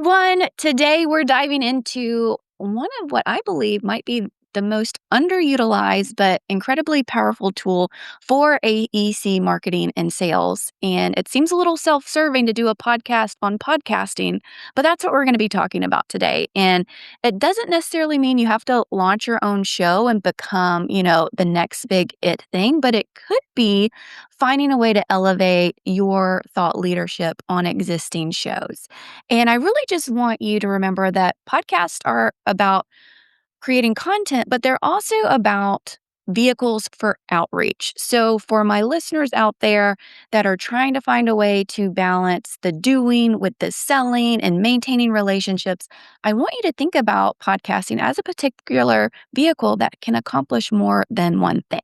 everyone. Today we're diving into one of what I believe might be the most underutilized but incredibly powerful tool for AEC marketing and sales. And it seems a little self serving to do a podcast on podcasting, but that's what we're going to be talking about today. And it doesn't necessarily mean you have to launch your own show and become, the next big it thing, but it could be finding a way to elevate your thought leadership on existing shows. And I really just want you to remember that podcasts are about creating content, but they're also about vehicles for outreach. So, for my listeners out there that are trying to find a way to balance the doing with the selling and maintaining relationships, I want you to think about podcasting as a particular vehicle that can accomplish more than one thing.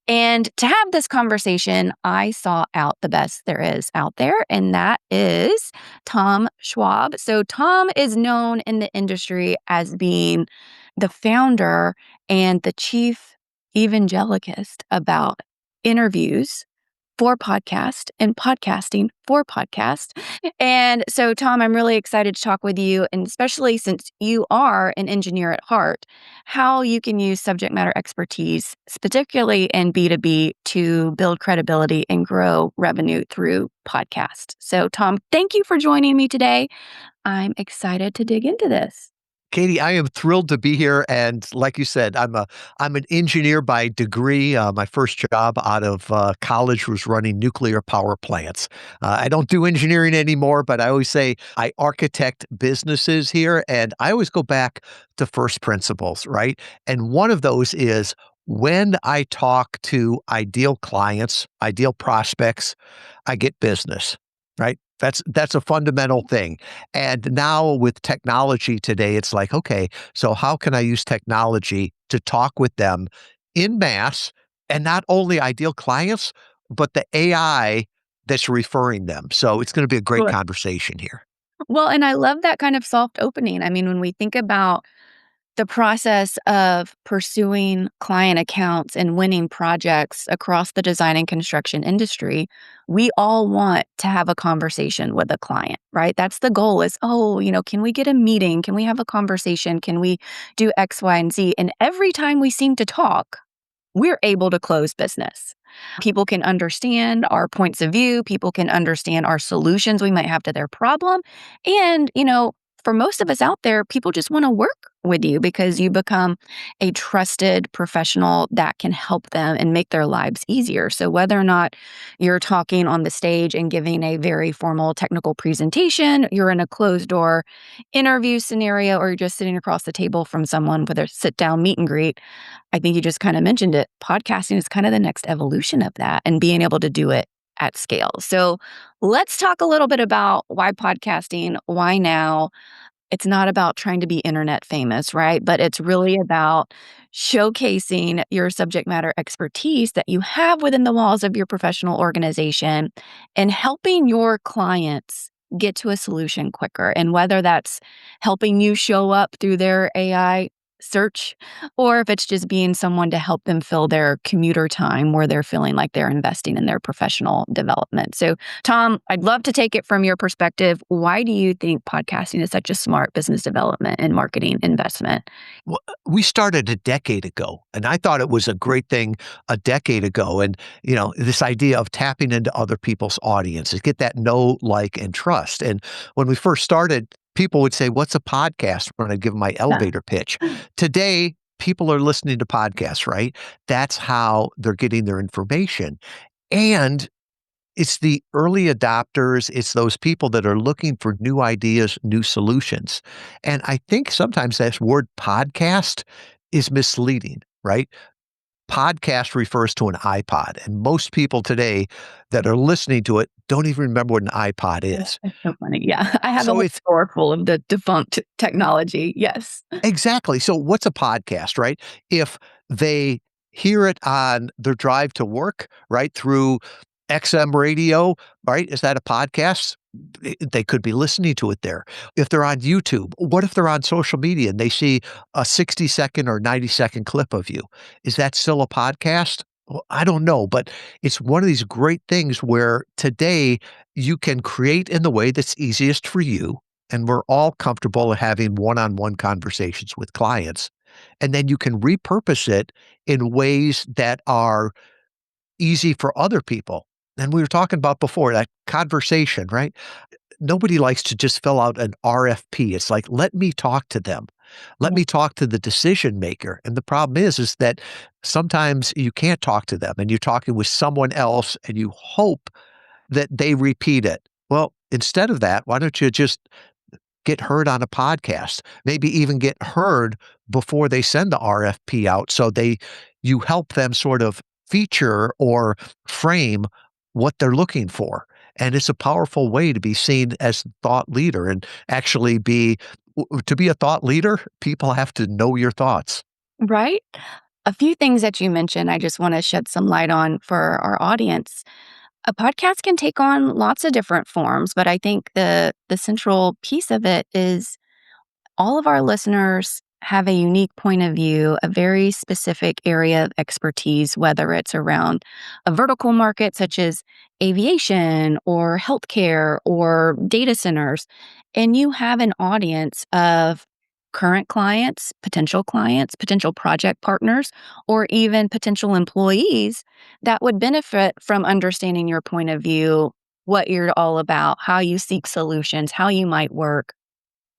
And to have this conversation, I sought out the best there is out there, and that is Tom Schwab. So, Tom is known in the industry as being the founder and the chief evangelist about interviews for podcast and podcasting for podcast. And so, Tom, I'm really excited to talk with you, and especially since you are an engineer at heart, how you can use subject matter expertise, particularly in B2B, to build credibility and grow revenue through podcast. So, Tom, thank you for joining me today. I'm excited to dig into this. Katie, I am thrilled to be here. And like you said, I'm an engineer by degree. My first job out of college was running nuclear power plants. I don't do engineering anymore, but I always say I architect businesses here. And I always go back to first principles, right? And one of those is when I talk to ideal clients, ideal prospects, I get business, right? That's a fundamental thing. And now with technology today, it's like, okay, so how can I use technology to talk with them in mass, and not only ideal clients, but the AI that's referring them. So it's going to be a great Sure. conversation here. Well, and I love that kind of soft opening. I mean, when we think about the process of pursuing client accounts and winning projects across the design and construction industry, we all want to have a conversation with a client, right? That's the goal is, can we get a meeting? Can we have a conversation? Can we do X, Y, and Z? And every time we seem to talk, we're able to close business. People can understand our points of view. People can understand our solutions we might have to their problem. And, for most of us out there, people just want to work with you because you become a trusted professional that can help them and make their lives easier. So whether or not you're talking on the stage and giving a very formal technical presentation, you're in a closed door interview scenario, or you're just sitting across the table from someone with a sit down meet and greet, I think you just kind of mentioned it. Podcasting is kind of the next evolution of that and being able to do it at scale. So let's talk a little bit about why podcasting, why now. It's not about trying to be internet famous, right? But it's really about showcasing your subject matter expertise that you have within the walls of your professional organization and helping your clients get to a solution quicker. And whether that's helping you show up through their AI search, or if it's just being someone to help them fill their commuter time where they're feeling like they're investing in their professional development. So, Tom, I'd love to take it from your perspective. Why do you think podcasting is such a smart business development and marketing investment? Well, we started a decade ago, and I thought it was a great thing a decade ago. And, this idea of tapping into other people's audiences, get that know, like, and trust. And when we first started, people would say, "What's a podcast?" when I give them my elevator pitch. Today, people are listening to podcasts, right? That's how they're getting their information. And it's the early adopters. It's those people that are looking for new ideas, new solutions. And I think sometimes that word podcast is misleading, right? Podcast refers to an iPod, and most people today that are listening to it don't even remember what an iPod is. It's so funny. Yeah. I have a So whole it's store full of the defunct technology. Yes. exactly. So what's a podcast, right? If they hear it on their drive to work, right, through XM radio, right? Is that a podcast? They could be listening to it there. If they're on YouTube, what if they're on social media and they see a 60-second or 90-second clip of you? Is that still a podcast? Well, I don't know, but it's one of these great things where today you can create in the way that's easiest for you, and we're all comfortable having one-on-one conversations with clients. And then you can repurpose it in ways that are easy for other people. And we were talking about before that conversation, right? Nobody likes to just fill out an RFP. It's like, let me talk to them. Let Yeah. me talk to the decision maker. And the problem is that sometimes you can't talk to them and you're talking with someone else and you hope that they repeat it. Well, instead of that, why don't you just get heard on a podcast, maybe even get heard before they send the RFP out so you help them sort of feature or frame what they're looking for. And it's a powerful way to be seen as a thought leader and actually to be a thought leader, people have to know your thoughts. Right? A few things that you mentioned, I just want to shed some light on for our audience. A podcast can take on lots of different forms, but I think the central piece of it is all of our listeners have a unique point of view, a very specific area of expertise, whether it's around a vertical market such as aviation or healthcare or data centers. And you have an audience of current clients, potential project partners, or even potential employees that would benefit from understanding your point of view, what you're all about, how you seek solutions, how you might work,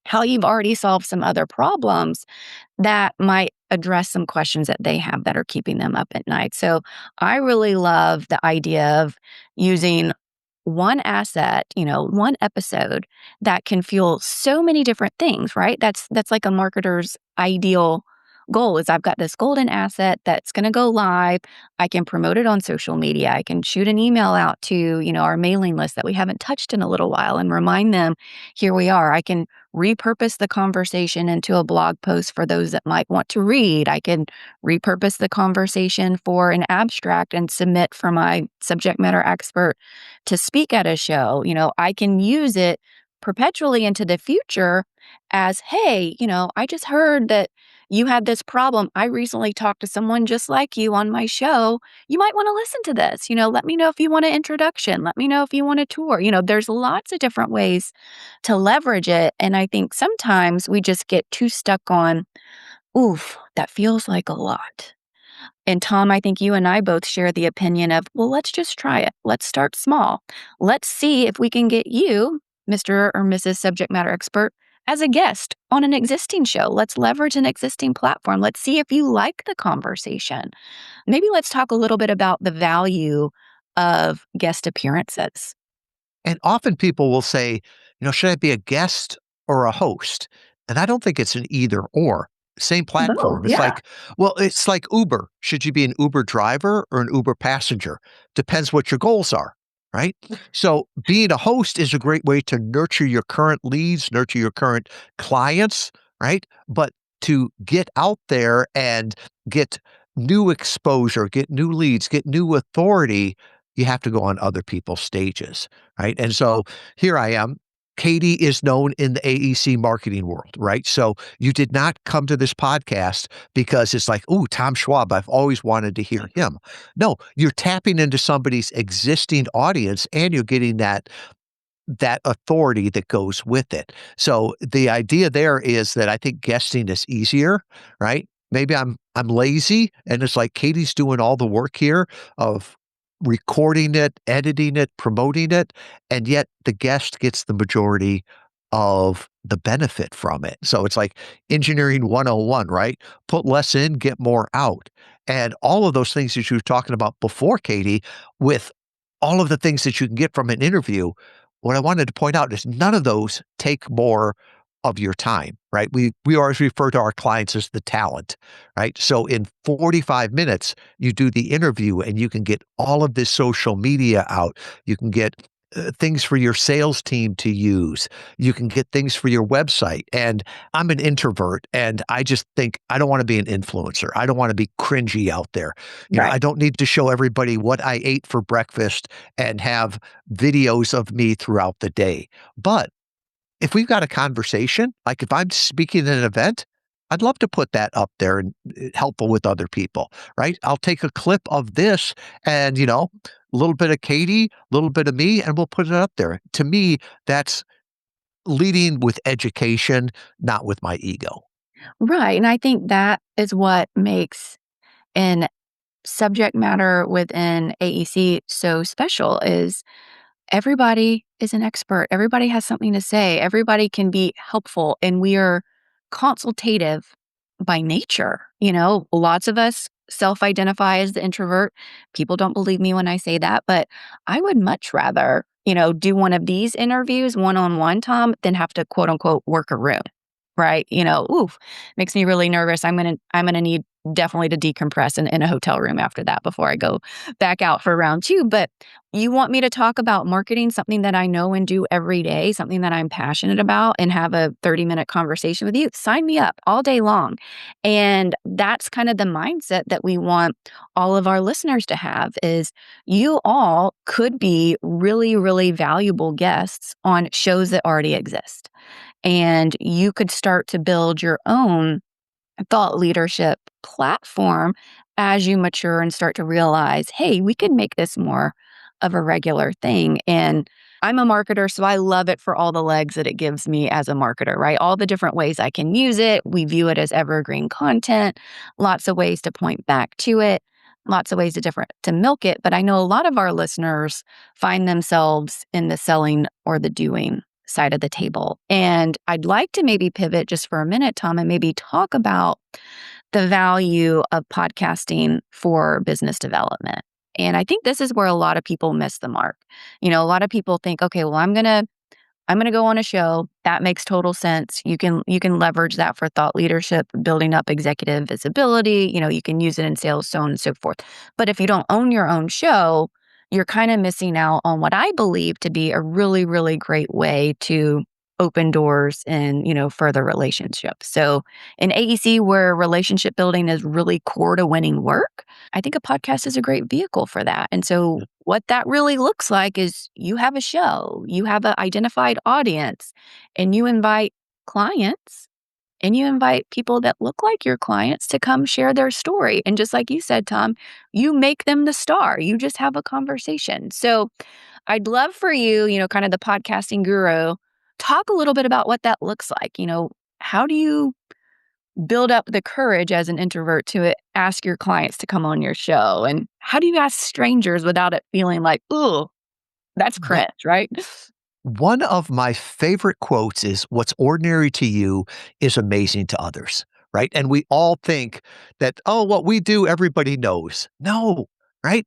how you've already solved some other problems that might address some questions that they have that are keeping them up at night. So I really love the idea of using one asset, one episode that can fuel so many different things, right? That's like a marketer's ideal goal is I've got this golden asset that's going to go live. I can promote it on social media. I can shoot an email out to, our mailing list that we haven't touched in a little while and remind them, here we are. I can repurpose the conversation into a blog post for those that might want to read. I can repurpose the conversation for an abstract and submit for my subject matter expert to speak at a show. I can use it perpetually into the future as, hey, I just heard that you had this problem. I recently talked to someone just like you on my show. You might want to listen to this. Let me know if you want an introduction. Let me know if you want a tour. There's lots of different ways to leverage it. And I think sometimes we just get too stuck on, oof, that feels like a lot. And Tom, I think you and I both share the opinion of, well, let's just try it. Let's start small. Let's see if we can get you, Mr. or Mrs. Subject Matter Expert, as a guest on an existing show. Let's leverage an existing platform. Let's see if you like the conversation. Maybe let's talk a little bit about the value of guest appearances. And often people will say, should I be a guest or a host? And I don't think it's an either or. Same Both, platform. It's yeah. like, well, it's like Uber. Should you be an Uber driver or an Uber passenger? Depends what your goals are, right? So being a host is a great way to nurture your current leads, nurture your current clients, right? But to get out there and get new exposure, get new leads, get new authority, you have to go on other people's stages, right? And so here I am. Katie is known in the AEC marketing world, right? So you did not come to this podcast because it's like, oh, Tom Schwab, I've always wanted to hear him. No, you're tapping into somebody's existing audience and you're getting that authority that goes with it. So the idea there is that I think guesting is easier, right? Maybe I'm lazy and it's like Katie's doing all the work here of recording it, editing it, promoting it, and yet the guest gets the majority of the benefit from it. So it's like engineering 101, right? Put less in, get more out. And all of those things that you were talking about before, Katie, with all of the things that you can get from an interview, what I wanted to point out is none of those take more of your time, right? We always refer to our clients as the talent, right? So in 45 minutes, you do the interview and you can get all of this social media out. You can get things for your sales team to use. You can get things for your website. And I'm an introvert and I just think I don't want to be an influencer. I don't want to be cringy out there. Right. I don't need to show everybody what I ate for breakfast and have videos of me throughout the day. But if we've got a conversation, like if I'm speaking at an event, I'd love to put that up there and helpful with other people, right? I'll take a clip of this and, a little bit of Katie, a little bit of me, and we'll put it up there. To me, that's leading with education, not with my ego. Right, and I think that is what makes an subject matter within AEC so special is everybody is an expert. Everybody has something to say. Everybody can be helpful, and we are consultative by nature. Lots of us self identify as the introvert. People don't believe me when I say that, but I would much rather, do one of these interviews one on one, Tom, than have to quote unquote work a room. Right. Oof, makes me really nervous. I'm gonna need definitely to decompress in a hotel room after that before I go back out for round two. But you want me to talk about marketing, something that I know and do every day, something that I'm passionate about, and have a 30-minute conversation with you? Sign me up all day long. And that's kind of the mindset that we want all of our listeners to have is you all could be really, really valuable guests on shows that already exist. And you could start to build your own thought leadership platform as you mature and start to realize, hey, we could make this more of a regular thing. And I'm a marketer, so I love it for all the legs that it gives me as a marketer, right? All the different ways I can use it. We view it as evergreen content, lots of ways to point back to it, lots of ways to milk it. But I know a lot of our listeners find themselves in the selling or the doing side of the table. And I'd like to maybe pivot just for a minute, Tom, and maybe talk about the value of podcasting for business development. And I think this is where a lot of people miss the mark. A lot of people think, okay, well, I'm going to go on a show. That makes total sense. You can leverage that for thought leadership, building up executive visibility. You can use it in sales, so on and so forth. But if you don't own your own show, you're kind of missing out on what I believe to be a really, really great way to open doors and, further relationships. So in AEC, where relationship building is really core to winning work, I think a podcast is a great vehicle for that. And so what that really looks like is you have a show, you have an identified audience, and you invite clients and you invite people that look like your clients to come share their story. And just like you said, Tom, you make them the star. You just have a conversation. So I'd love for you, kind of the podcasting guru, talk a little bit about what that looks like. How do you build up the courage as an introvert to ask your clients to come on your show? And how do you ask strangers without it feeling like, ooh, that's Well, cringe, right? one of my favorite quotes is what's ordinary to you is amazing to others, right? And we all think that, oh, what we do, everybody knows. No, right?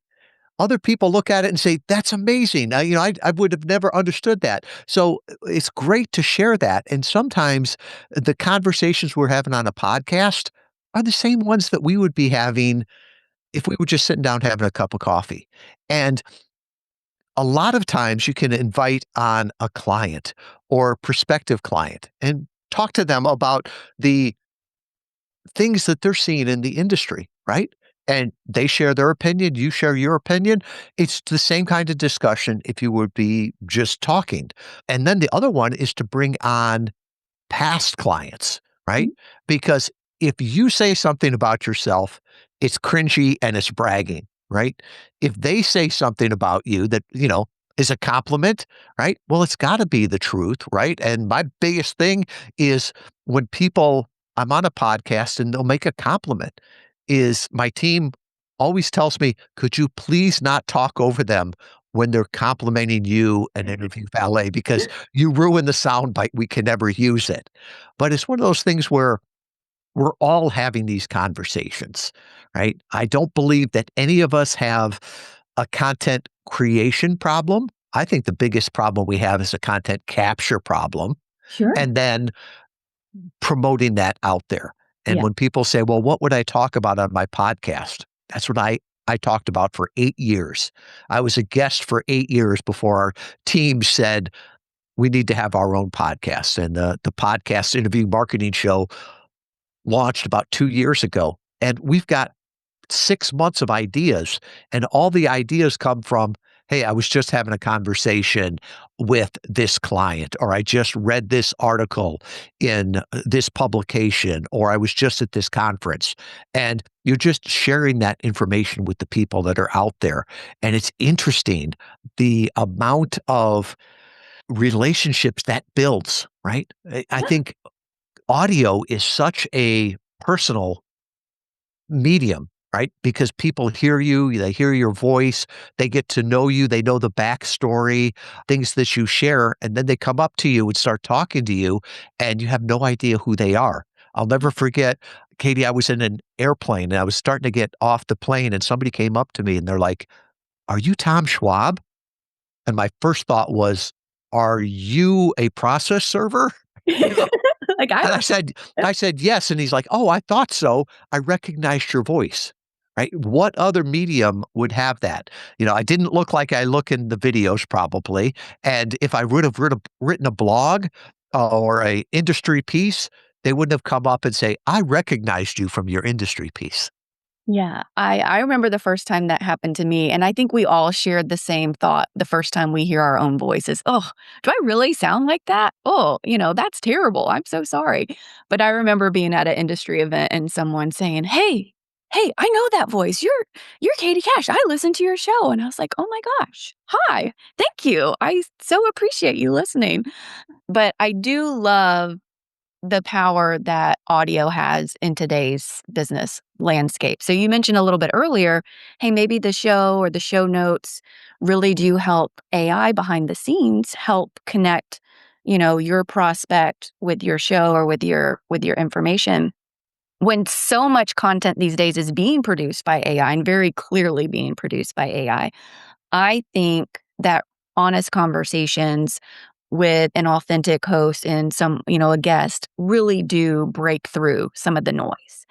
Other people look at it and say, that's amazing. I would have never understood that. So it's great to share that. And sometimes the conversations we're having on a podcast are the same ones that we would be having if we were just sitting down having a cup of coffee. And a lot of times you can invite on a client or prospective client and talk to them about the things that they're seeing in the industry, right? And they share their opinion, you share your opinion. It's the same kind of discussion if you would be just talking. And then the other one is to bring on past clients, right? Mhm. Because if you say something about yourself, it's cringy and it's bragging, right? If they say something about you that, is a compliment, right? Well, it's got to be the truth, right? And my biggest thing is when I'm on a podcast and they'll make a compliment, is my team always tells me, could you please not talk over them when they're complimenting you and interview valet because you ruin the sound bite. We can never use it. But it's one of those things where we're all having these conversations, right? I don't believe that any of us have a content creation problem. I think the biggest problem we have is a content capture problem. Sure. And then promoting that out there. And Yeah. when people say, well, what would I talk about on my podcast? That's what I talked about for 8 years. I was a guest for 8 years before our team said, we need to have our own podcast. And the podcast interview marketing show launched about 2 years ago. And we've got 6 months of ideas, and all the ideas come from, "Hey, I was just having a conversation with this client," or, "I just read this article in this publication," or, "I was just at this conference." And you're just sharing that information with the people that are out there, and it's interesting the amount of relationships that builds, right? I think audio is such a personal medium, right? Because people hear you, they hear your voice, they get to know you, they know the backstory, things that you share, and then they come up to you and start talking to you, and you have no idea who they are. I'll never forget, Katie, I was in an airplane and I was starting to get off the plane, and somebody came up to me and they're like, "Are you Tom Schwab?" And my first thought was, "Are you a process server?" You know, Like, I and was I said, "Yes," and he's like, "Oh, I thought so. I recognized your voice." Right? What other medium would have that? I didn't look like I look in the videos probably, and if I would have written a blog, or a industry piece, they wouldn't have come up and say, "I recognized you from your industry piece." Yeah, I remember the first time that happened to me, and I think we all shared the same thought the first time we hear our own voices. "Oh, do I really sound like that? Oh, that's terrible. I'm so sorry." But I remember being at an industry event and someone saying, "Hey, I know that voice. You're Katie Cash. I listen to your show." And I was like, "Oh my gosh. Hi. Thank you. I so appreciate you listening." But I do love the power that audio has in today's business landscape. So you mentioned a little bit earlier, hey, maybe the show or the show notes really do help AI behind the scenes help connect, your prospect with your show or with your information. When so much content these days is being produced by AI and very clearly being produced by I think that honest conversations with an authentic host and a guest really do break through some of the noise.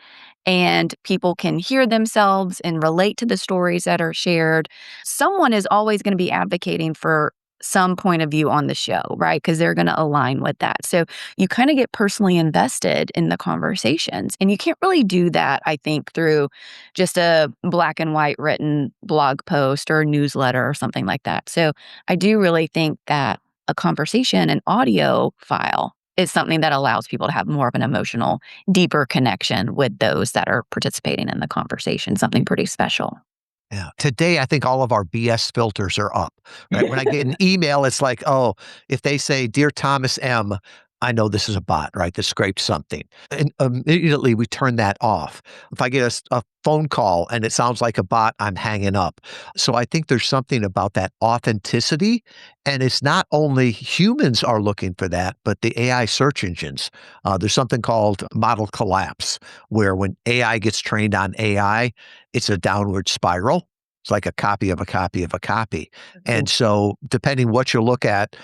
And people can hear themselves and relate to the stories that are shared. Someone is always going to be advocating for some point of view on the show, right? Because they're going to align with that. So you kind of get personally invested in the conversations. And you can't really do that, I think, through just a black and white written blog post or newsletter or something like that. So I do really think that a conversation, an audio file, is something that allows people to have more of an emotional, deeper connection with those that are participating in the conversation, something pretty special. Yeah. Today, I think all of our BS filters are up, right? When I get an email, it's like, oh, if they say, "Dear Thomas M," I know this is a bot, right? That scraped something. And immediately we turn that off. If I get a phone call and it sounds like a bot, I'm hanging up. So I think there's something about that authenticity. And it's not only humans are looking for that, but the AI search engines. There's something called model collapse, where when AI gets trained on AI, it's a downward spiral. It's like a copy of a copy of a copy. And so, depending what you look at,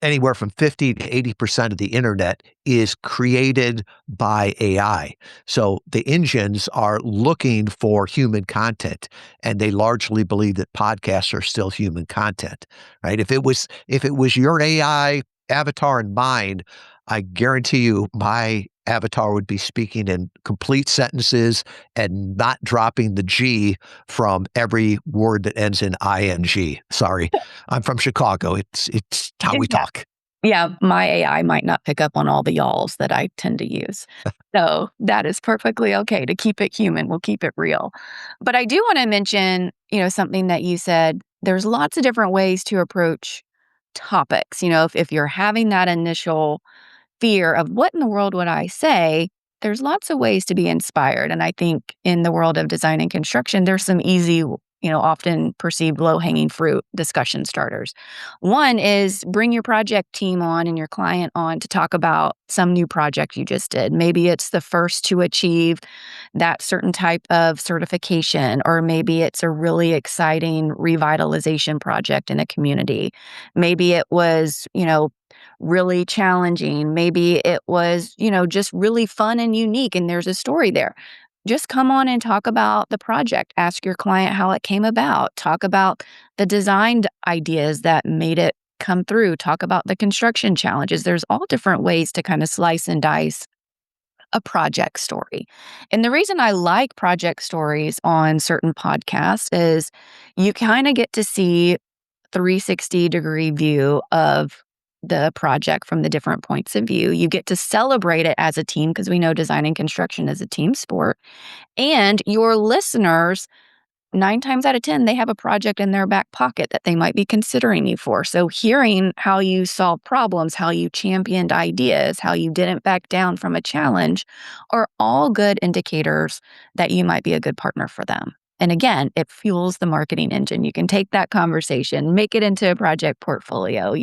anywhere from 50 to 80% of the internet is created by AI. So the engines are looking for human content, and they largely believe that podcasts are still human content, right? If it was your AI avatar and mine, I guarantee you my avatar would be speaking in complete sentences and not dropping the G from every word that ends in ing. Sorry. I'm from Chicago. It's how we Yeah. talk. Yeah, my AI might not pick up on all the y'alls that I tend to use. So that is perfectly okay to keep it human. We'll keep it real. But I do want to mention, something that you said. There's lots of different ways to approach topics. If you're having that initial fear of what in the world would I say, there's lots of ways to be inspired. And I think in the world of design and construction, there's some easy, often perceived low hanging fruit discussion starters. One is bring your project team on and your client on to talk about some new project you just did. Maybe it's the first to achieve that certain type of certification, or maybe it's a really exciting revitalization project in a community. Maybe it was, really challenging. Maybe it was, just really fun and unique, and there's a story there. Just come on and talk about the project. Ask your client how it came about. Talk about the design ideas that made it come through. Talk about the construction challenges. There's all different ways to kind of slice and dice a project story. And the reason I like project stories on certain podcasts is you kind of get to see 360-degree view of the project from the different points of view. You get to celebrate it as a team because we know design and construction is a team sport. And your listeners 9 times out of 10, they have a project in their back pocket that they might be considering you for. So hearing how you solve problems, how you championed ideas, how you didn't back down from a challenge are all good indicators that you might be a good partner for them. And again, it fuels the marketing engine. You can take that conversation, make it into a project portfolio,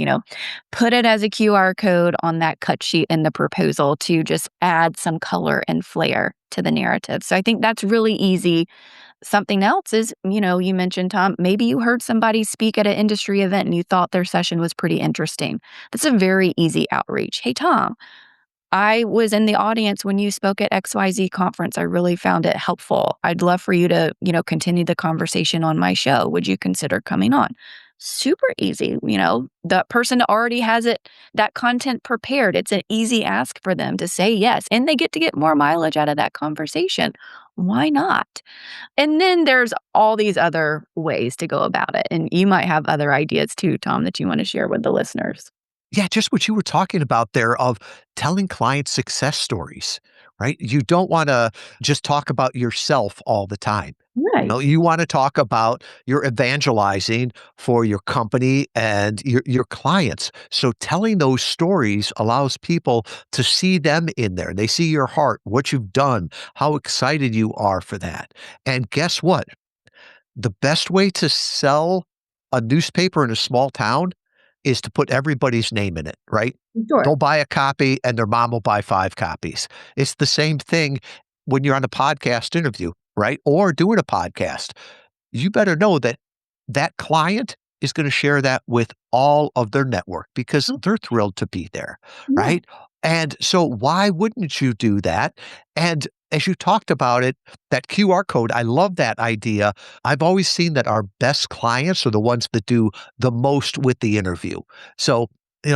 put it as a QR code on that cut sheet in the proposal to just add some color and flair to the narrative. So I think that's really easy. Something else is, you mentioned, Tom, maybe you heard somebody speak at an industry event and you thought their session was pretty interesting. That's a very easy outreach. Hey, Tom, I was in the audience when you spoke at XYZ conference. I really found it helpful. I'd love for you to, continue the conversation on my show. Would you consider coming on? Super easy. The person already has that content prepared. It's an easy ask for them to say yes, and they get more mileage out of that conversation. Why not? And then there's all these other ways to go about it. And you might have other ideas too, Tom, that you want to share with the listeners. Yeah, just what you were talking about there of telling clients success stories, right? You don't want to just talk about yourself all the time. Right. You want to talk about your evangelizing for your company and your clients. So telling those stories allows people to see them in there. They see your heart, what you've done, how excited you are for that. And guess what? The best way to sell a newspaper in a small town is to put everybody's name in it, right? Sure. They'll buy a copy and their mom will buy 5 copies. It's the same thing when you're on a podcast interview, right? Or doing a podcast. You better know that that client is going to share that with all of their network because they're thrilled to be there, Yeah. right? And so why wouldn't you do that? And as you talked about it, that QR code, I love that idea. I've always seen that our best clients are the ones that do the most with the interview. So,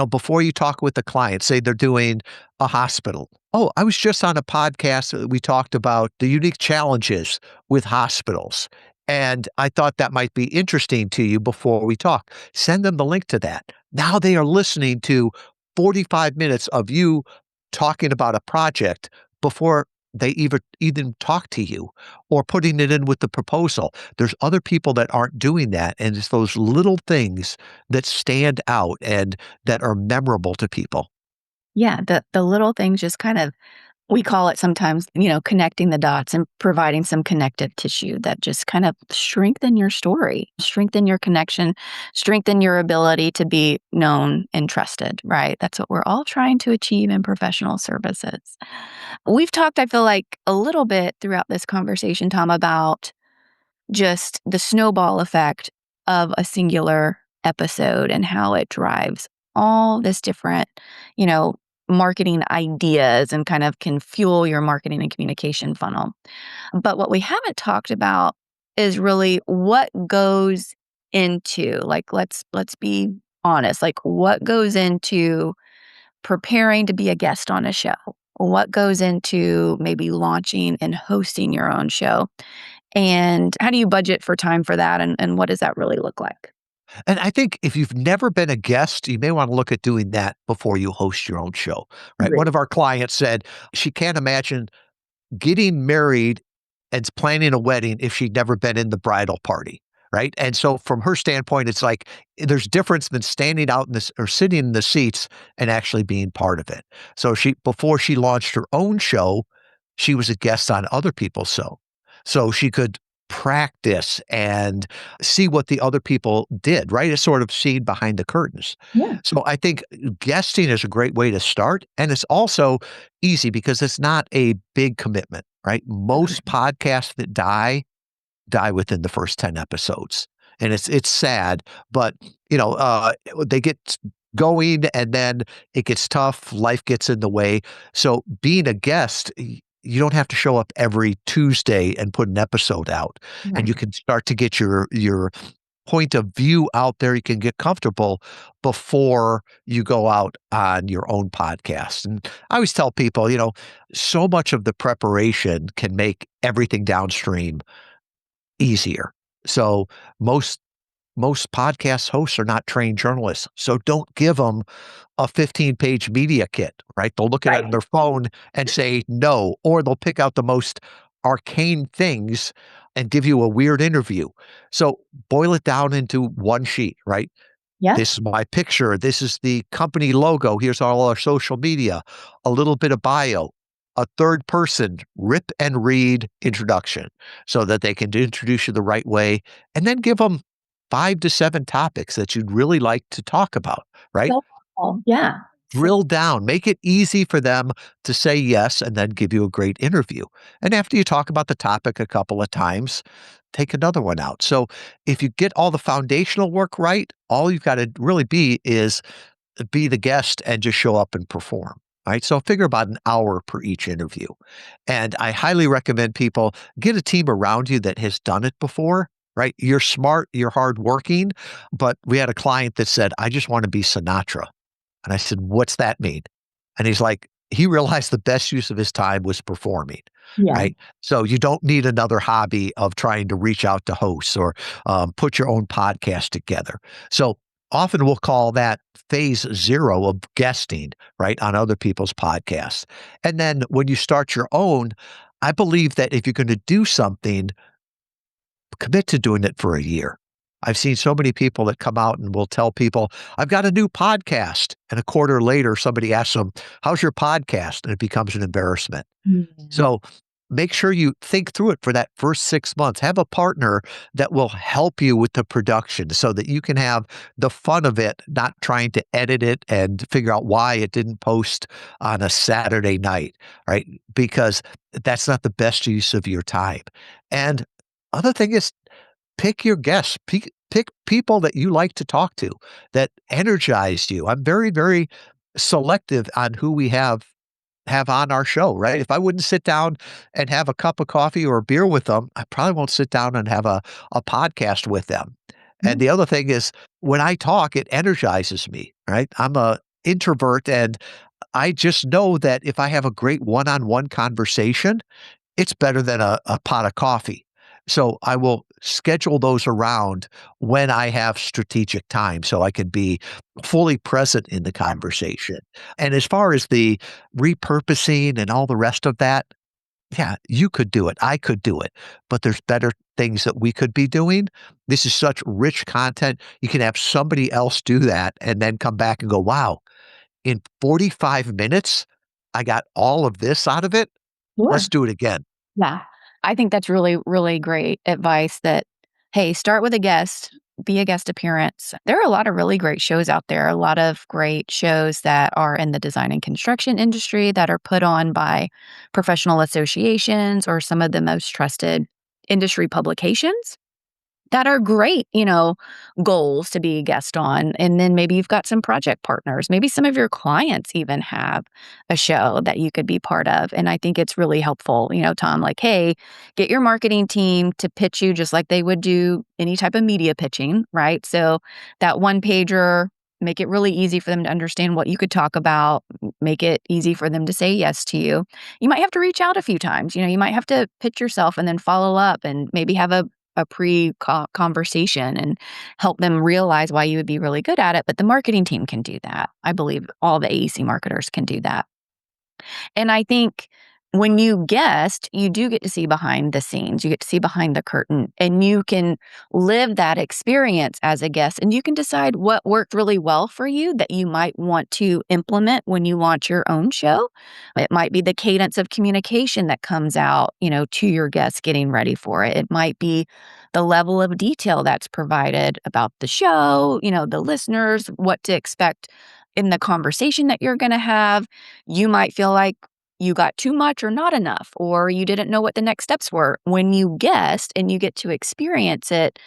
before you talk with the client, say they're doing a hospital. Oh, I was just on a podcast that we talked about the unique challenges with hospitals. And I thought that might be interesting to you before we talk. Send them the link to that. Now they are listening to 45 minutes of you talking about a project before they even talk to you or putting it in with the proposal. There's other people that aren't doing that. And it's those little things that stand out and that are memorable to people. Yeah, the little things just kind of we call it sometimes, connecting the dots and providing some connective tissue that just kind of strengthen your story, strengthen your connection, strengthen your ability to be known and trusted, right? That's what we're all trying to achieve in professional services. We've talked, I feel like, a little bit throughout this conversation, Tom, about just the snowball effect of a singular episode and how it drives all this different, you know, marketing ideas and kind of can fuel your marketing and communication funnel. But what we haven't talked about is really what goes into let's be honest, like what goes into preparing to be a guest on a show? What goes into maybe launching and hosting your own show? And how do you budget for time for that? And what does that really look like? And I think if you've never been a guest, you may want to look at doing that before you host your own show, right? One Great. of our clients said she can't imagine getting married and planning a wedding if she'd never been in the bridal party, right? And so from her standpoint, it's like there's difference than standing out in this or sitting in the seats and actually being part of it. So she before she launched her own show, she was a guest on other people's show. So she could practice and see what the other people did, right? It's sort of seeing behind the curtains. Yeah. So I think guesting is a great way to start. And it's also easy because it's not a big commitment, right? Most podcasts that die within the first 10 episodes. And it's sad, but they get going and then it gets tough, life gets in the way. So being a guest, you don't have to show up every Tuesday and put an episode out. And you Right. can start to get your point of view out there. You can get comfortable before you go out on your own podcast. And I always tell people, so much of the preparation can make everything downstream easier. So most podcast hosts are not trained journalists. So don't give them a 15-page media kit, right? They'll look at it on Right. their phone and say no, or they'll pick out the most arcane things and give you a weird interview. So boil it down into one sheet, right? Yeah. This is my picture. This is the company logo. Here's all our social media, a little bit of bio, a third person rip and read introduction so that they can introduce you the right way. And then give them 5 to 7 topics that you'd really like to talk about, right? So helpful. Yeah. So Drill down, make it easy for them to say yes and then give you a great interview. And after you talk about the topic a couple of times, take another one out. So if you get all the foundational work right, all you've got to really be the guest and just show up and perform. Right. So figure about an hour per each interview. And I highly recommend people get a team around you that has done it before. Right. You're smart, you're hardworking. But we had a client that said, I just want to be Sinatra. And I said, "What's that mean?" And he's like, he realized the best use of his time was performing, yeah. right? So you don't need another hobby of trying to reach out to hosts or put your own podcast together. So often we'll call that phase zero of guesting, right, on other people's podcasts. And then when you start your own, I believe that if you're going to do something, commit to doing it for a year. I've seen so many people that come out and will tell people, I've got a new podcast. And a quarter later, somebody asks them, how's your podcast? And it becomes an embarrassment. Mm. So make sure you think through it for that first 6 months. Have a partner that will help you with the production so that you can have the fun of it, not trying to edit it and figure out why it didn't post on a Saturday night, right? Because that's not the best use of your time. And other thing is pick your guests, pick people that you like to talk to that energize you. I'm very, very selective on who we have on our show, right? If I wouldn't sit down and have a cup of coffee or a beer with them, I probably won't sit down and have a podcast with them. Yeah. And the other thing is when I talk, it energizes me, right? I'm a introvert and I just know that if I have a great one-on-one conversation, it's better than a pot of coffee. So I will schedule those around when I have strategic time so I can be fully present in the conversation. And as far as the repurposing and all the rest of that, yeah, you could do it. I could do it. But there's better things that we could be doing. This is such rich content. You can have somebody else do that and then come back and go, wow, in 45 minutes, I got all of this out of it. Let's Sure. do it again. Yeah. I think that's really, really great advice that, hey, start with a guest, be a guest appearance. There are a lot of really great shows out there, a lot of great shows that are in the design and construction industry that are put on by professional associations or some of the most trusted industry publications that are great, goals to be a guest on. And then maybe you've got some project partners. Maybe some of your clients even have a show that you could be part of. And I think it's really helpful, Tom, like, hey, get your marketing team to pitch you just like they would do any type of media pitching, right? So that one pager, make it really easy for them to understand what you could talk about, make it easy for them to say yes to you. You might have to reach out a few times. You might have to pitch yourself and then follow up and maybe have a conversation and help them realize why you would be really good at it. But the marketing team can do that. I believe all the AEC marketers can do that. And I think when you guest, you do get to see behind the scenes. You get to see behind the curtain and you can live that experience as a guest and you can decide what worked really well for you that you might want to implement when you launch your own show. It might be the cadence of communication that comes out, to your guests getting ready for it. It might be the level of detail that's provided about the show, the listeners, what to expect in the conversation that you're going to have. You might feel like you got too much or not enough, or you didn't know what the next steps were. When you guest and you get to experience it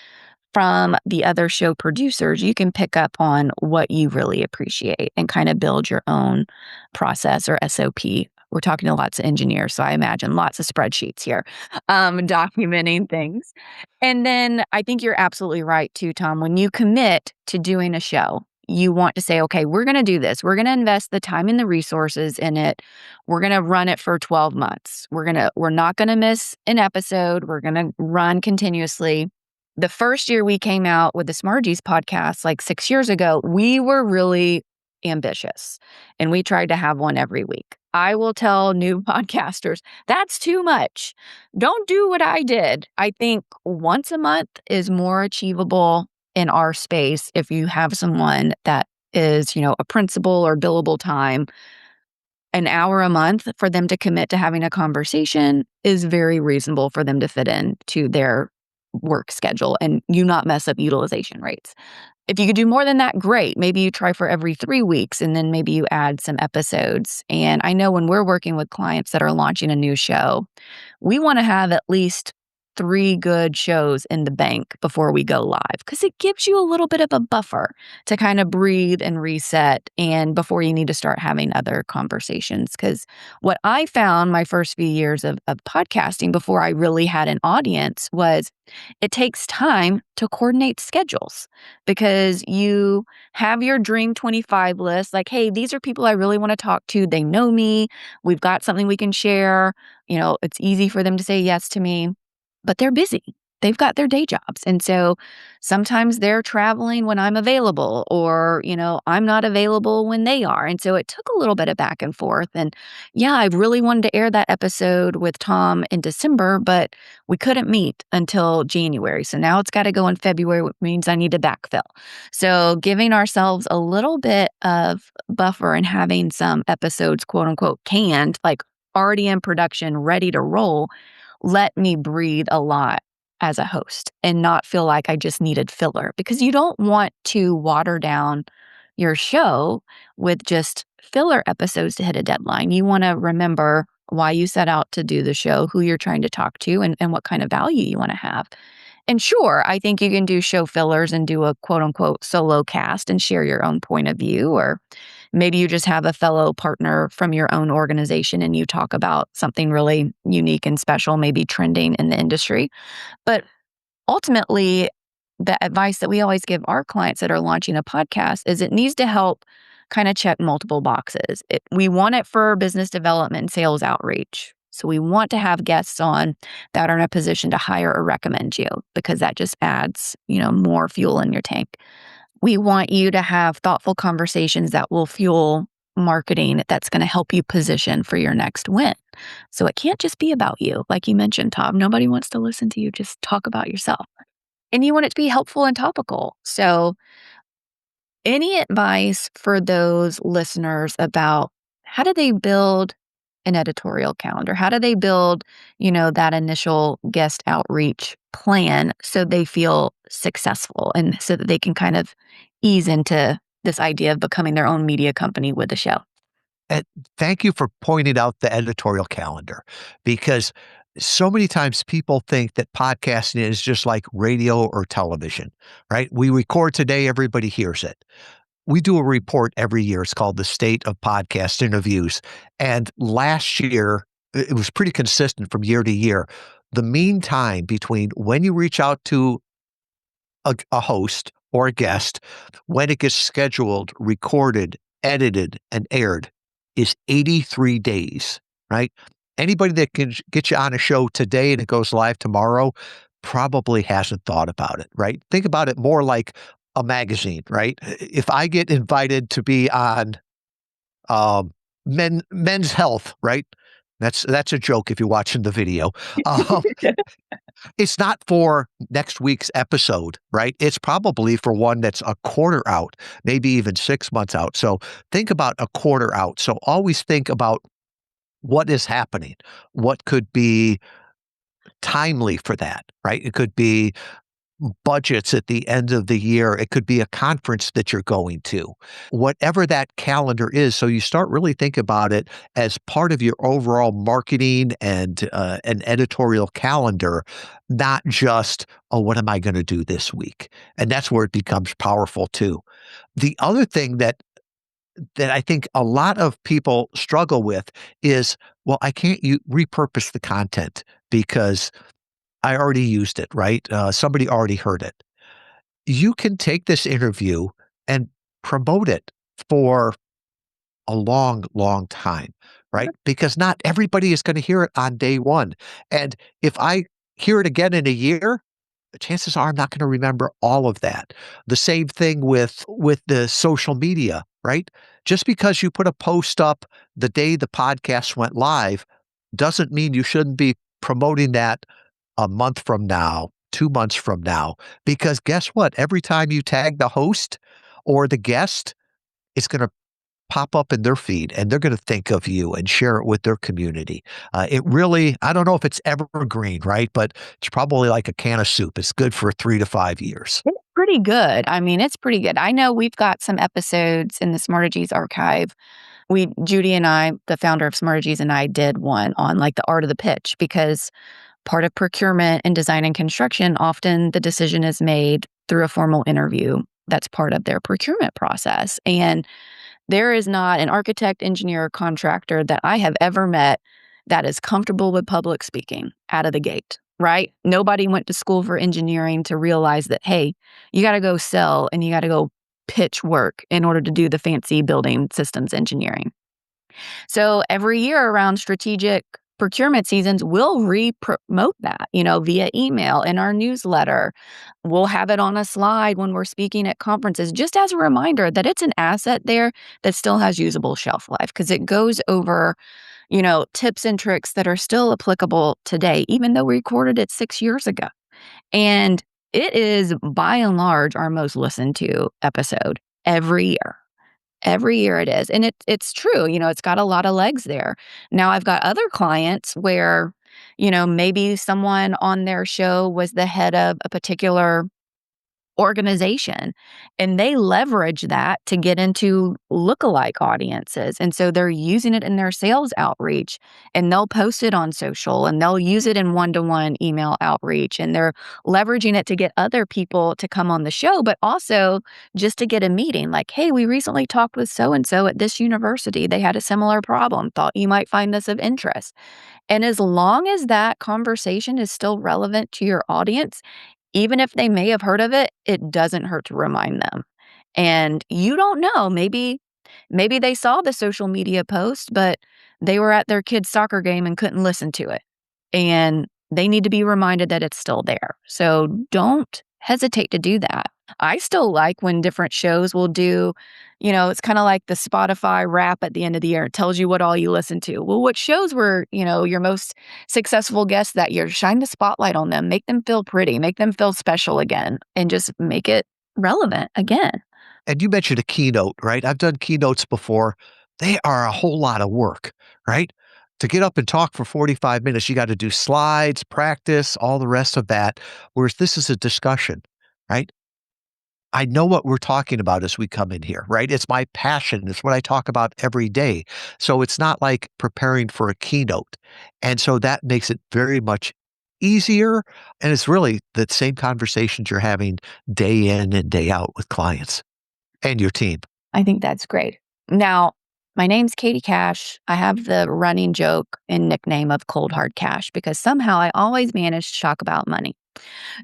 from the other show producers, you can pick up on what you really appreciate and kind of build your own process or SOP. We're talking to lots of engineers, so I imagine lots of spreadsheets here, documenting things. And then I think you're absolutely right too, Tom. When you commit to doing a show, you want to say, okay, we're going to do this. We're going to invest the time and the resources in it. We're going to run it for 12 months. We're not going to miss an episode. We're going to run continuously. The first year we came out with the Smargies podcast, like 6 years ago, we were really ambitious and we tried to have one every week. I will tell new podcasters, that's too much. Don't do what I did. I think once a month is more achievable in our space if you have someone that is, a principal or billable time. An hour a month for them to commit to having a conversation is very reasonable for them to fit in to their work schedule and you not mess up utilization rates. If you could do more than that, great. Maybe you try for every 3 weeks and then maybe you add some episodes. And I know when we're working with clients that are launching a new show, we want to have at least 3 good shows in the bank before we go live because it gives you a little bit of a buffer to kind of breathe and reset and before you need to start having other conversations. Because what I found my first few years of podcasting before I really had an audience was it takes time to coordinate schedules because you have your dream 25 list like, hey, these are people I really want to talk to. They know me. We've got something we can share. It's easy for them to say yes to me, but they're busy. They've got their day jobs. And so sometimes they're traveling when I'm available or, I'm not available when they are. And so it took a little bit of back and forth. And yeah, I really wanted to air that episode with Tom in December, but we couldn't meet until January. So now it's got to go in February, which means I need to backfill. So giving ourselves a little bit of buffer and having some episodes, quote unquote, canned, like already in production, ready to roll, let me breathe a lot as a host and not feel like I just needed filler because you don't want to water down your show with just filler episodes to hit a deadline. You want to remember why you set out to do the show, who you're trying to talk to, and what kind of value you want to have. And sure, I think you can do show fillers and do a quote unquote solo cast and share your own point of view. Or maybe you just have a fellow partner from your own organization and you talk about something really unique and special, maybe trending in the industry. But ultimately, the advice that we always give our clients that are launching a podcast is it needs to help kind of check multiple boxes. We want it for business development and sales outreach. So we want to have guests on that are in a position to hire or recommend you because that just adds, more fuel in your tank. We want you to have thoughtful conversations that will fuel marketing that's going to help you position for your next win. So it can't just be about you. Like you mentioned, Tom, nobody wants to listen to you just talk about yourself. And you want it to be helpful and topical. So any advice for those listeners about how do they build an editorial calendar? How do they build, that initial guest outreach plan so they feel successful and so that they can kind of ease into this idea of becoming their own media company with the show? And thank you for pointing out the editorial calendar because so many times people think that podcasting is just like radio or television, right? We record today, everybody hears it. We do a report every year. It's called the State of Podcast Interviews. And last year, it was pretty consistent from year to year. The mean time between when you reach out to a host or a guest, when it gets scheduled, recorded, edited, and aired is 83 days, right? Anybody that can get you on a show today and it goes live tomorrow probably hasn't thought about it, right? Think about it more like a magazine, right? If I get invited to be on Men's Health, right? That's a joke if you're watching the video. Um, it's not for next week's episode, right? It's probably for one that's a quarter out, maybe even 6 months out. So think about a quarter out. So always think about what is happening, what could be timely for that, right? It could be budgets at the end of the year. It could be a conference that you're going to, whatever that calendar is. So you start really think about it as part of your overall marketing and an editorial calendar, not just, oh, what am I going to do this week? And that's where it becomes powerful too. The other thing that I think a lot of people struggle with is, well, I can't repurpose the content because I already used it, right? Somebody already heard it. You can take this interview and promote it for a long, long time, right? Because not everybody is going to hear it on day one. And if I hear it again in a year, the chances are I'm not going to remember all of that. The same thing with the social media, right? Just because you put a post up the day the podcast went live doesn't mean you shouldn't be promoting that a month from now, 2 months from now, because guess what? Every time you tag the host or the guest, it's going to pop up in their feed and they're going to think of you and share it with their community. It really, I don't know if it's evergreen, right? But it's probably like a can of soup. It's good for 3 to 5 years. It's pretty good. I mean, it's pretty good. I know we've got some episodes in the Smartegies archive. Judy and I, the founder of Smartegies, and I did one on like the art of the pitch, because part of procurement and design and construction, often the decision is made through a formal interview. That's part of their procurement process. And there is not an architect, engineer, or contractor that I have ever met that is comfortable with public speaking out of the gate, right? Nobody went to school for engineering to realize that, hey, you got to go sell and you got to go pitch work in order to do the fancy building systems engineering. So every year around strategic procurement seasons, we'll re-promote that, via email in our newsletter. We'll have it on a slide when we're speaking at conferences, just as a reminder that it's an asset there that still has usable shelf life, because it goes over, tips and tricks that are still applicable today, even though we recorded it 6 years ago. And it is by and large our most listened to episode every year. Every year it is. And it's true, it's got a lot of legs there. Now I've got other clients where, maybe someone on their show was the head of a particular organization, and they leverage that to get into lookalike audiences. And so they're using it in their sales outreach, and they'll post it on social, and they'll use it in one-to-one email outreach, and they're leveraging it to get other people to come on the show, but also just to get a meeting. Like, hey, we recently talked with so and so at this university. They had a similar problem. Thought you might find this of interest. And as long as that conversation is still relevant to your audience, even if they may have heard of it, it doesn't hurt to remind them. And you don't know, maybe they saw the social media post, but they were at their kid's soccer game and couldn't listen to it. And they need to be reminded that it's still there. So don't hesitate to do that. I still like when different shows will do, it's kind of like the Spotify wrap at the end of the year. It tells you what all you listen to. Well, what shows were, your most successful guests that year? Shine the spotlight on them, make them feel pretty, make them feel special again, and just make it relevant again. And you mentioned a keynote, right? I've done keynotes before. They are a whole lot of work, right? To get up and talk for 45 minutes, you got to do slides, practice, all the rest of that. Whereas this is a discussion, right? I know what we're talking about as we come in here, right? It's my passion. It's what I talk about every day. So it's not like preparing for a keynote. And so that makes it very much easier. And it's really the same conversations you're having day in and day out with clients and your team. I think that's great. Now, my name's Katie Cash. I have the running joke and nickname of Cold Hard Cash because somehow I always manage to talk about money.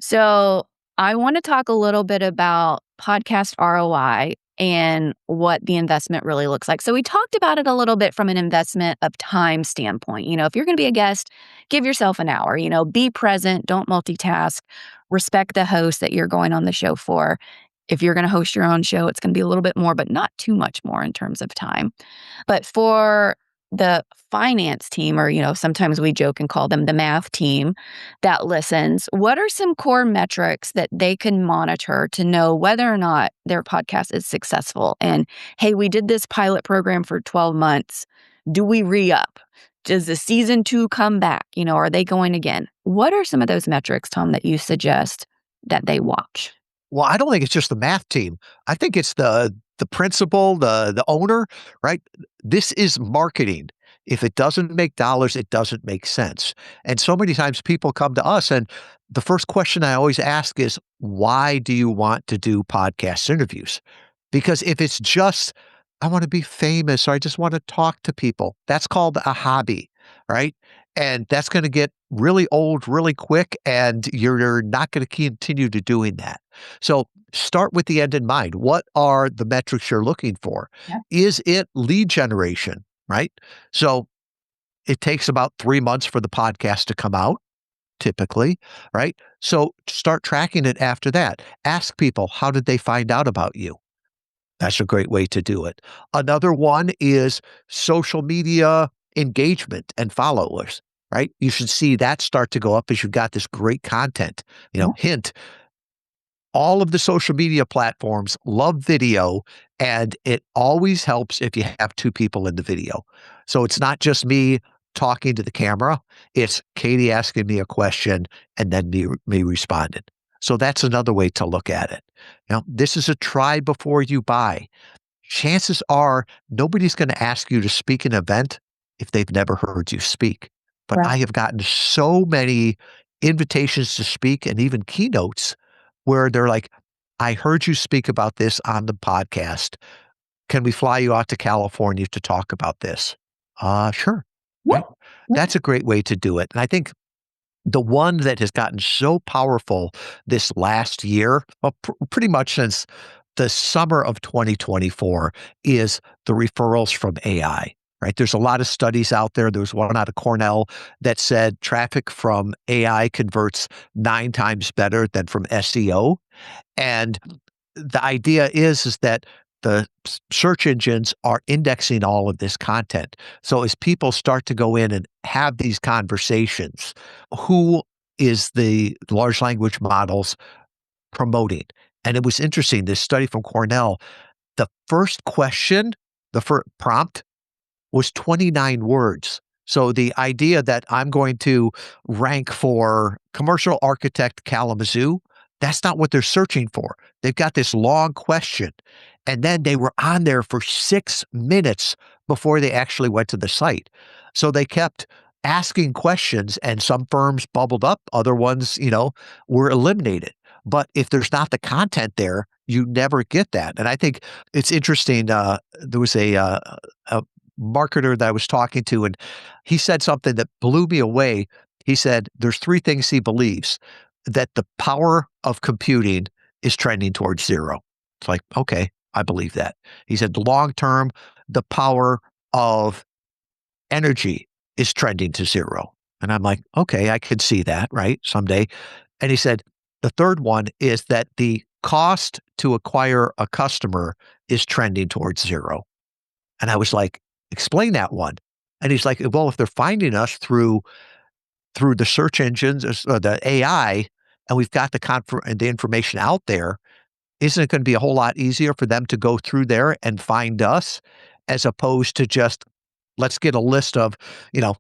So I want to talk a little bit about podcast ROI and what the investment really looks like. So we talked about it a little bit from an investment of time standpoint. If you're going to be a guest, give yourself an hour, be present, don't multitask, respect the host that you're going on the show for. If you're going to host your own show, it's going to be a little bit more, but not too much more in terms of time. But for the finance team, or, sometimes we joke and call them the math team that listens, what are some core metrics that they can monitor to know whether or not their podcast is successful? And hey, we did this pilot program for 12 months. Do we re-up? Does the season 2 come back? Are they going again? What are some of those metrics, Tom, that you suggest that they watch? Well, I don't think it's just the math team. I think it's the principal, the owner, right? This is marketing. If it doesn't make dollars, it doesn't make sense. And so many times people come to us and the first question I always ask is, why do you want to do podcast interviews? Because if it's just, I want to be famous or I just want to talk to people, that's called a hobby, right? And that's going to get really old really quick, and you're not going to continue to doing that. So start with the end in mind. What are the metrics you're looking for? Yeah. Is it lead generation, right? So it takes about 3 months for the podcast to come out, typically, right? So start tracking it after that. Ask people, how did they find out about you? That's a great way to do it. Another one is social media engagement and followers, right? You should see that start to go up as you've got this great content. Yeah. Hint, all of the social media platforms love video, and it always helps if you have two people in the video. So it's not just me talking to the camera, it's Katie asking me a question and then me responding. So that's another way to look at it. This is a try before you buy. Chances are nobody's going to ask you to speak an event if they've never heard you speak. But Right. I have gotten so many invitations to speak and even keynotes where they're like, I heard you speak about this on the podcast. Can we fly you out to California to talk about this? Sure. Yeah. Right. That's a great way to do it. And I think the one that has gotten so powerful this last year, well, pretty much since the summer of 2024, is the referrals from AI. Right. There's a lot of studies out there. There was one out of Cornell that said traffic from AI converts 9 times better than from SEO. And the idea is that the search engines are indexing all of this content. So as people start to go in and have these conversations, who is the large language models promoting? And it was interesting, this study from Cornell, the first question, the first prompt was 29 words. So the idea that I'm going to rank for commercial architect Kalamazoo, that's not what they're searching for. They've got this long question. And then they were on there for 6 minutes before they actually went to the site. So they kept asking questions, and some firms bubbled up, other ones, were eliminated. But if there's not the content there, you never get that. And I think it's interesting. There was a marketer that I was talking to, and he said something that blew me away. He said there's three things he believes: that the power of computing is trending towards zero. It's like, okay, I believe that. He said long term, the power of energy is trending to zero. And I'm like, okay, I could see that, right? Someday. And he said, the third one is that the cost to acquire a customer is trending towards zero. And I was like, explain that one. And he's like, well, if they're finding us through the search engines, the AI, and we've got the information out there, isn't it going to be a whole lot easier for them to go through there and find us, as opposed to just let's get a list of, you know,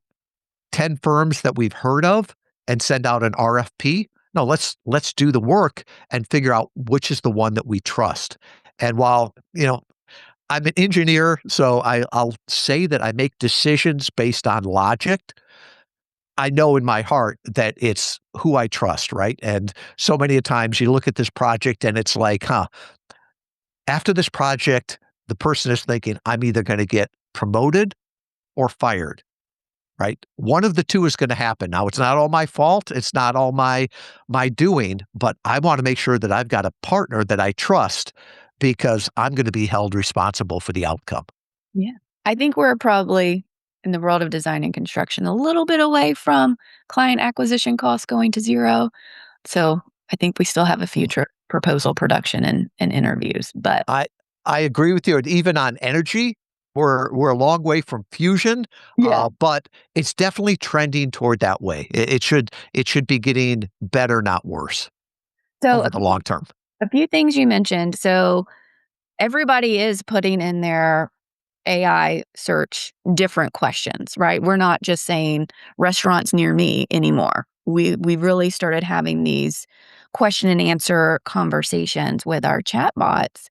10 firms that we've heard of and send out an RFP? No, let's do the work and figure out which is the one that we trust. And while, I'm an engineer, so I'll say that I make decisions based on logic. I know in my heart that it's who I trust, right? And so many a times you look at this project and it's like, after this project, the person is thinking, I'm either going to get promoted or fired, right? One of the two is going to happen. Now, it's not all my fault. It's not all my doing, but I want to make sure that I've got a partner that I trust, because I'm going to be held responsible for the outcome. Yeah. I think we're probably in the world of design and construction a little bit away from client acquisition costs going to zero. So I think we still have a future proposal production and interviews. But I I agree with you. And even on energy, we're a long way from fusion, yeah. but it's definitely trending toward that way. It should be getting better, not worse, So over the long term. a few things you mentioned. So everybody is putting in their AI search different questions, right? We're not just saying restaurants near me anymore. We really started having these question and answer conversations with our chatbots.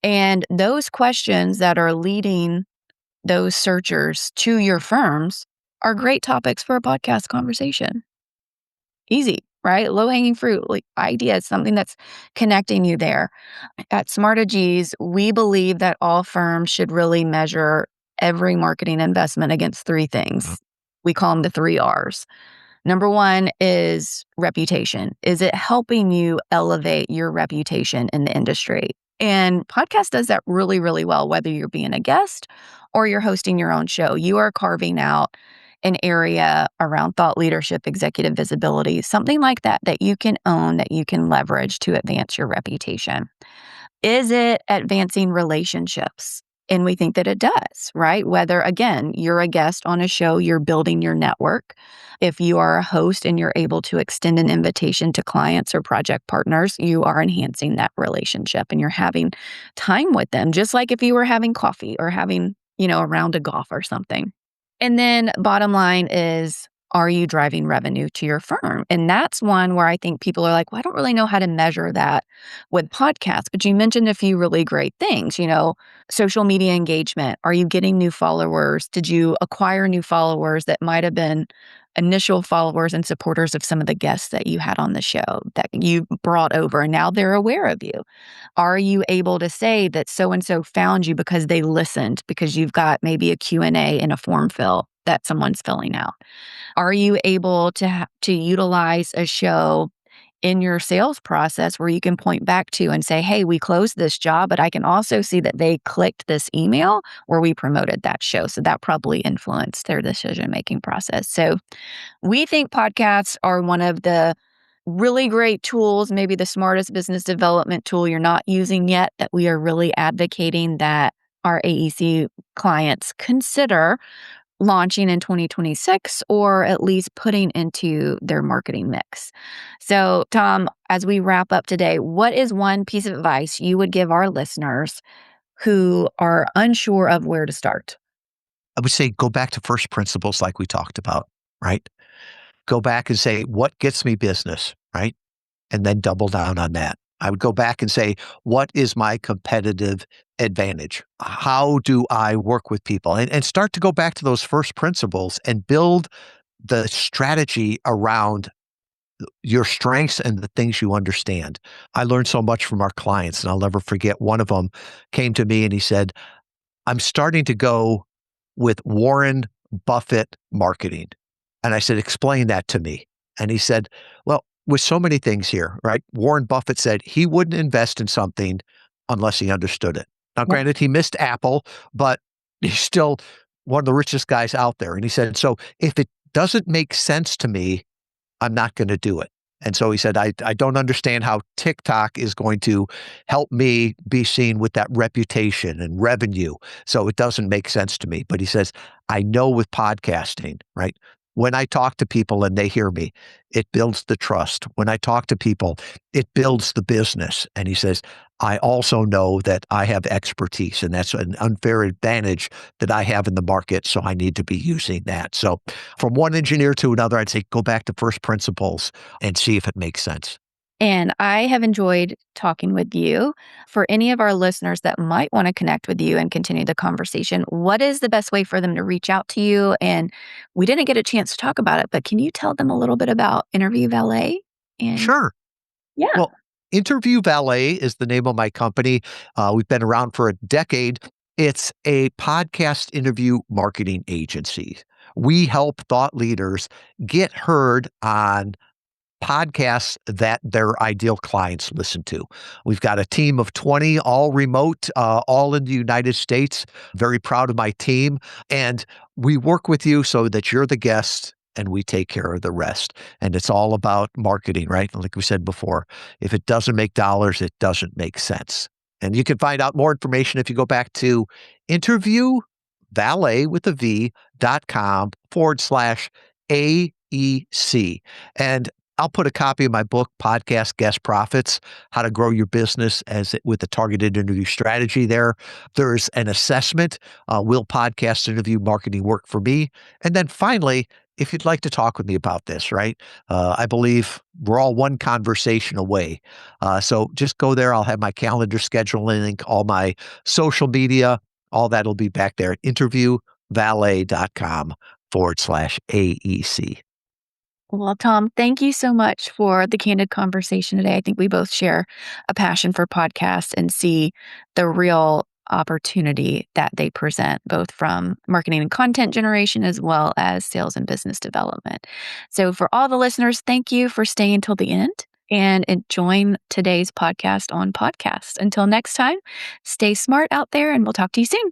And those questions that are leading those searchers to your firms are great topics for a podcast conversation. Easy, right? Low hanging fruit, like ideas, something that's connecting you there. At Smartagees, we believe that all firms should really measure every marketing investment against three things. We call them the three R's. Number one is reputation. Is it helping you elevate your reputation in the industry? And podcast does that really, really well, whether you're being a guest or you're hosting your own show. You are carving out an area around thought leadership, executive visibility, something like that, that you can own, that you can leverage to advance your reputation. Is it advancing relationships? And we think that it does, right? Whether, again, you're a guest on a show, you're building your network. If you are a host and you're able to extend an invitation to clients or project partners, you are enhancing that relationship and you're having time with them, just like if you were having coffee or having, a round of golf or something. And then bottom line is, are you driving revenue to your firm? And that's one where I think people are like, well, I don't really know how to measure that with podcasts. But you mentioned a few really great things, social media engagement. Are you getting new followers? Did you acquire new followers that might have been initial followers and supporters of some of the guests that you had on the show that you brought over and now they're aware of you? Are you able to say that so and so found you because they listened, because you've got maybe a Q&A and a form fill that someone's filling out? Are you able to utilize a show in your sales process where you can point back to and say, hey, we closed this job, but I can also see that they clicked this email where we promoted that show. So that probably influenced their decision-making process. So we think podcasts are one of the really great tools, maybe the smartest business development tool you're not using yet, that we are really advocating that our AEC clients consider launching in 2026 or at least putting into their marketing mix. So, Tom, as we wrap up today, what is one piece of advice you would give our listeners who are unsure of where to start? I would say go back to first principles like we talked about, right? Go back and say, what gets me business, right? And then double down on that. I would go back and say, what is my competitive advantage? How do I work with people? And start to go back to those first principles and build the strategy around your strengths and the things you understand. I learned so much from our clients, and I'll never forget one of them came to me and he said, I'm starting to go with Warren Buffett marketing. And I said, explain that to me. And he said, well, with so many things here, right? Warren Buffett said he wouldn't invest in something unless he understood it. Now, Yeah. granted, he missed Apple, but he's still one of the richest guys out there. And he said, so if it doesn't make sense to me, I'm not going to do it. And so he said, I don't understand how TikTok is going to help me be seen with that reputation and revenue. So it doesn't make sense to me. But he says, I know with podcasting, right? When I talk to people and they hear me, it builds the trust. When I talk to people, it builds the business. And he says, I also know that I have expertise and that's an unfair advantage that I have in the market. So I need to be using that. So from one engineer to another, I'd say go back to first principles and see if it makes sense. And I have enjoyed talking with you. For any of our listeners that might want to connect with you and continue the conversation, what is the best way for them to reach out to you? And we didn't get a chance to talk about it, but can you tell them a little bit about Interview Valet? And Sure. yeah. Well, Interview Valet is the name of my company. We've been around for a decade. It's a podcast interview marketing agency. We help thought leaders get heard on podcasts that their ideal clients listen to. We've got a team of 20, all remote, all in the United States. Very proud of my team. And we work with you so that you're the guest and we take care of the rest. And it's all about marketing, right? Like we said before, if it doesn't make dollars, it doesn't make sense. And you can find out more information if you go back to interviewvalet with a v.com/AEC. And I'll put a copy of my book, Podcast Guest Profits, How to Grow Your Business with a Targeted Interview Strategy there. There's an assessment, will podcast interview marketing work for me? And then finally, if you'd like to talk with me about this, right? I believe we're all one conversation away. So just go there. I'll have my calendar scheduling link, all my social media, all that'll be back there at interviewvalet.com/AEC. Well, Tom, thank you so much for the candid conversation today. I think we both share a passion for podcasts and see the real opportunity that they present, both from marketing and content generation as well as sales and business development. So, for all the listeners, thank you for staying till the end and enjoying today's podcast on podcasts. Until next time, stay smart out there and we'll talk to you soon.